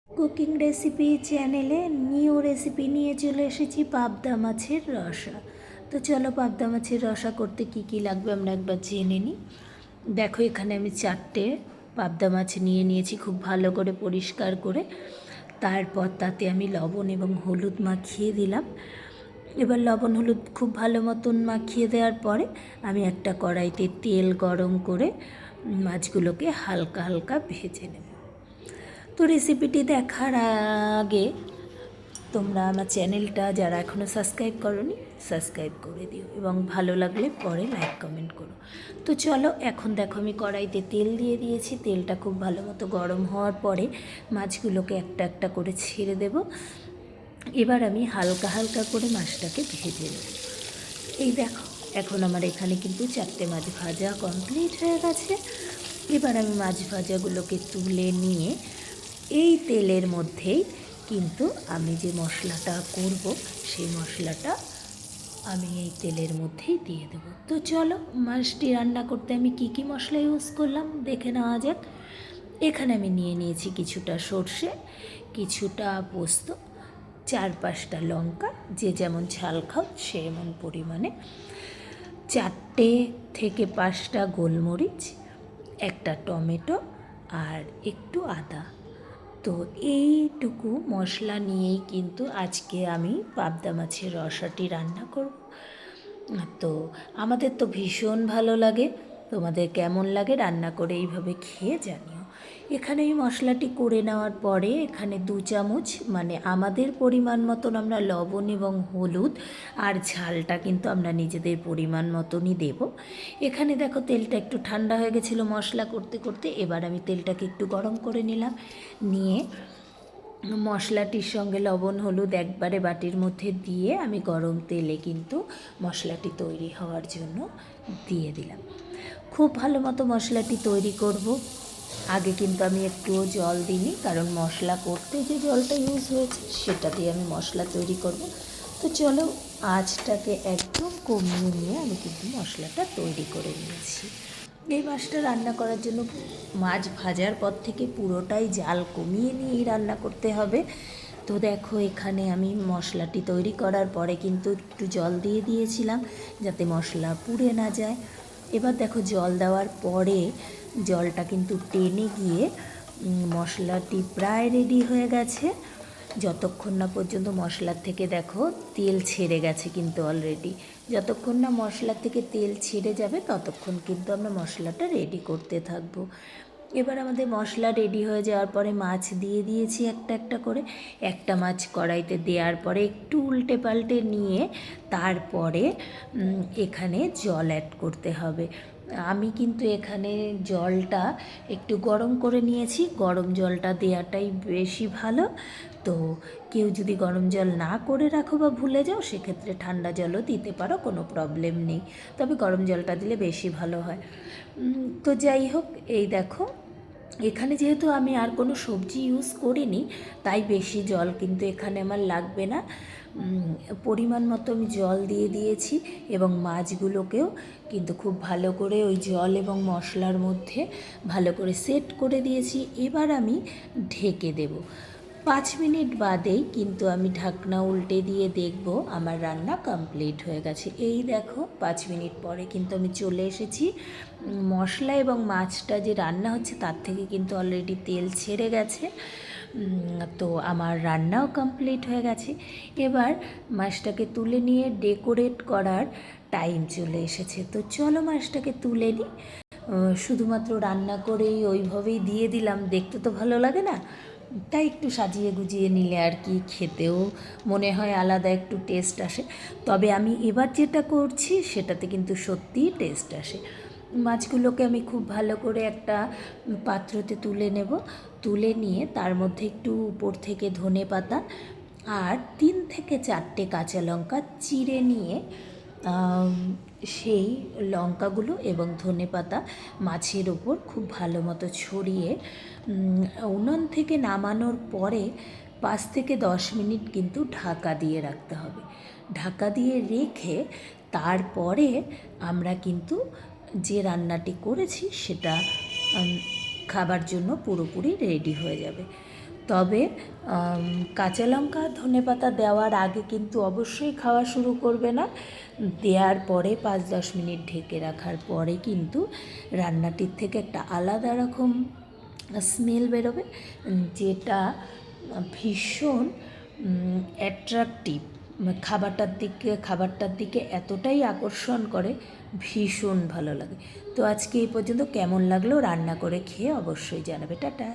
Cooking recipe চ্যানেলে new recipe নিয়ে চলে এসেছি পাবদা মাছের রসা। তো চলো পাবদা মাছের রসা করতে কি কি লাগবে আমরা একবার জেনে নিই। দেখো এখানে আমি 4টে পাবদা মাছ নিয়েছি খুব ভালো করে পরিষ্কার করে। তারপর তাতে আমি লবণ এবং হলুদ মাখিয়ে দিলাম। এবার লবণ হলুদ খুব ভালো মতন মাখিয়ে দেওয়ার পরে আমি একটা কড়াইতে তেল গরম করে মাছগুলোকে হালকা হালকা ভেজে নেব। তো রেসিপিটি দেখার আগে তোমরা আমার চ্যানেলটা যারা এখনও সাবস্ক্রাইব করোনি সাবস্ক্রাইব করে দিও এবং ভালো লাগলে পরে লাইক কমেন্ট করো। তো চলো এখন দেখো আমি কড়াইতে তেল দিয়ে দিয়েছি। তেলটা খুব ভালো মতো গরম হওয়ার পরে মাছগুলোকে একটা একটা করে ছেড়ে দেব। এবার আমি হালকা হালকা করে মাছটাকে ভেজে নেব। এই দেখো এখন আমার এখানে কিন্তু 4টে মাছ ভাজা কমপ্লিট হয়ে গেছে। এবার আমি মাছ ভাজাগুলোকে তুলে নিয়ে এই তেলের মধ্যেই কিন্তু আমি যে মশলাটা করব সেই মশলাটা আমি এই তেলের মধ্যেই দিয়ে দেব। তো চলো মাছটি রান্না করতে আমি কি কি মশলা ইউজ করলাম দেখে নেওয়া যাক। এখানে আমি নিয়েছি কিছুটা সর্ষে, কিছুটা পোস্ত, 4-5টা লঙ্কা, যে যেমন ঝাল খাও সেমন পরিমাণে, 4টে থেকে 5টা গোলমরিচ, একটা টমেটো আর একটু আদা। তো এইটুকু মশলা নিয়েই কিন্তু আজকে আমি পাবদা মাছের রসাটি রান্না করব। তো আমাদের তো ভীষণ ভালো লাগে, তোমাদের কেমন লাগে রান্না করে এইভাবে খেয়ে জানিও। এখানে এই মশলাটি করে নেওয়ার পরে এখানে 2 চামচ মানে আমাদের পরিমাণ মতন আমরা লবণ এবং হলুদ আর ঝালটা কিন্তু আমরা নিজেদের পরিমাণ মতনই দেব। এখানে দেখো তেলটা একটু ঠান্ডা হয়ে গেছিলো মশলা করতে করতে। এবার আমি তেলটাকে একটু গরম করে নিলাম, নিয়ে মশলাটির সঙ্গে লবণ হলুদ একবারে বাটির মধ্যে দিয়ে আমি গরম তেলে কিন্তু মশলাটি তৈরি হওয়ার জন্য দিয়ে দিলাম। খুব ভালো মতো মশলাটি তৈরি করব। আগে কিন্তু আমি একটুও জল দিইনি, কারণ মশলা করতে যে জলটা ইউজ হয়েছে সেটা দিয়ে আমি মশলা তৈরি করব। তো চলো আঁচটাকে একদম কমিয়ে নিয়ে আমি কিন্তু মশলাটা তৈরি করে নিয়েছি। এই মাছটা রান্না করার জন্য মাছ ভাজার পর থেকে পুরোটাই জাল কমিয়ে নিয়েই রান্না করতে হবে। তো দেখো এখানে আমি মশলাটি তৈরি করার পরে কিন্তু একটু জল দিয়ে দিয়েছিলাম যাতে মশলা পুড়ে না যায়। এবার দেখো জল দেওয়ার পরে জলটা কিন্তু টেনে গিয়ে মশলাটি প্রায় রেডি হয়ে গেছে। যতক্ষণ না পর্যন্ত মশলার থেকে দেখো তেল ছেড়ে গেছে কিন্তু অলরেডি, যতক্ষণ না মশলার থেকে তেল ছেড়ে যাবে ততক্ষণ কিন্তু আমরা মশলাটা রেডি করতে থাকবো। এবার আমাদের মশলা রেডি হয়ে যাওয়ার পরে মাছ দিয়ে দিয়েছি একটা একটা করে। একটা মাছ কড়াইতে দেওয়ার পরে একটু উল্টে পাল্টে নিয়ে তারপরে এখানে জল অ্যাড করতে হবে। আমি কিন্তু এখানে জলটা একটু গরম করে নিয়েছি, গরম জলটা দেওয়াটাই বেশি ভালো। তো কেউ যদি গরম জল না করে রাখো বা ভুলে যাও সেক্ষেত্রে ঠান্ডা জলও দিতে পারো, কোনো প্রবলেম নেই, তবে গরম জলটা দিলে বেশি ভালো হয়। তো যাই হোক এই দেখো এখানে যেহেতু আমি আর কোনো সবজি ইউজ করিনি তাই বেশি জল কিন্তু এখানে আমার লাগবে না। পরিমাণ মতো আমি জল দিয়ে দিয়েছি এবং মাছগুলোকেও কিন্তু খুব ভালো করে ওই জল এবং মশলার মধ্যে ভালো করে সেট করে দিয়েছি। এবার আমি ঢেকে দেব। 5 মিনিট বাদেই কিন্তু আমি ঢাকনা উল্টে দিয়ে দেখব আমার রান্না কমপ্লিট হয়ে গেছে। এই দেখো 5 মিনিট পরে কিন্তু আমি চলে এসেছি। মশলা এবং মাছটা যে রান্না হচ্ছে তার থেকে কিন্তু অলরেডি তেল ছেড়ে গেছে। তো আমার রান্নাও কমপ্লিট হয়ে গেছে। এবার মাছটাকে তুলে নিয়ে ডেকোরেট করার টাইম চলে এসেছে। তো চলো মাছটাকে তুলে নিই। শুধুমাত্র রান্না করেই ওইভাবেই দিয়ে দিলাম, দেখতে তো ভালো লাগে না, তাই একটু সাজিয়ে গুজিয়ে নিলে আর কি খেতেও মনে হয় আলাদা একটু টেস্ট আসে। তবে আমি এবার যেটা করছি সেটাতে কিন্তু সত্যিই টেস্ট আসে। মাছগুলোকে আমি খুব ভালো করে একটা পাত্রতে তুলে নেব, তুলে নিয়ে তার মধ্যে একটু উপর থেকে ধনে পাতা আর 3 থেকে 4টে কাঁচা লঙ্কা চিড়ে নিয়ে সেই লঙ্কাগুলো এবং ধনেপাতা মাছের ওপর খুব ভালো মতো ছড়িয়ে উনুন থেকে নামানোর পরে 5 থেকে 10 মিনিট কিন্তু ঢাকা দিয়ে রাখতে হবে। ঢাকা দিয়ে রেখে তারপরে আমরা কিন্তু যে রান্নাটি করেছি সেটা খাবার জন্য পুরোপুরি রেডি হয়ে যাবে। তবে কাঁচা লঙ্কা ধনেপাতা দেওয়ার আগে কিন্তু অবশ্যই খাওয়া শুরু করবে না। দেওয়ার পরে 5-10 মিনিট ঢেকে রাখার পরে কিন্তু রান্নাটির থেকে একটা আলাদা রকম স্মেল বেরোবে, যেটা ভীষণ অ্যাট্রাকটিভ, খাবারটার দিকে এতটাই আকর্ষণ করে, ভীষণ ভালো লাগে। তো আজকে এই পর্যন্ত, কেমন লাগলো রান্না করে খেয়ে অবশ্যই জানাবে। টাটা।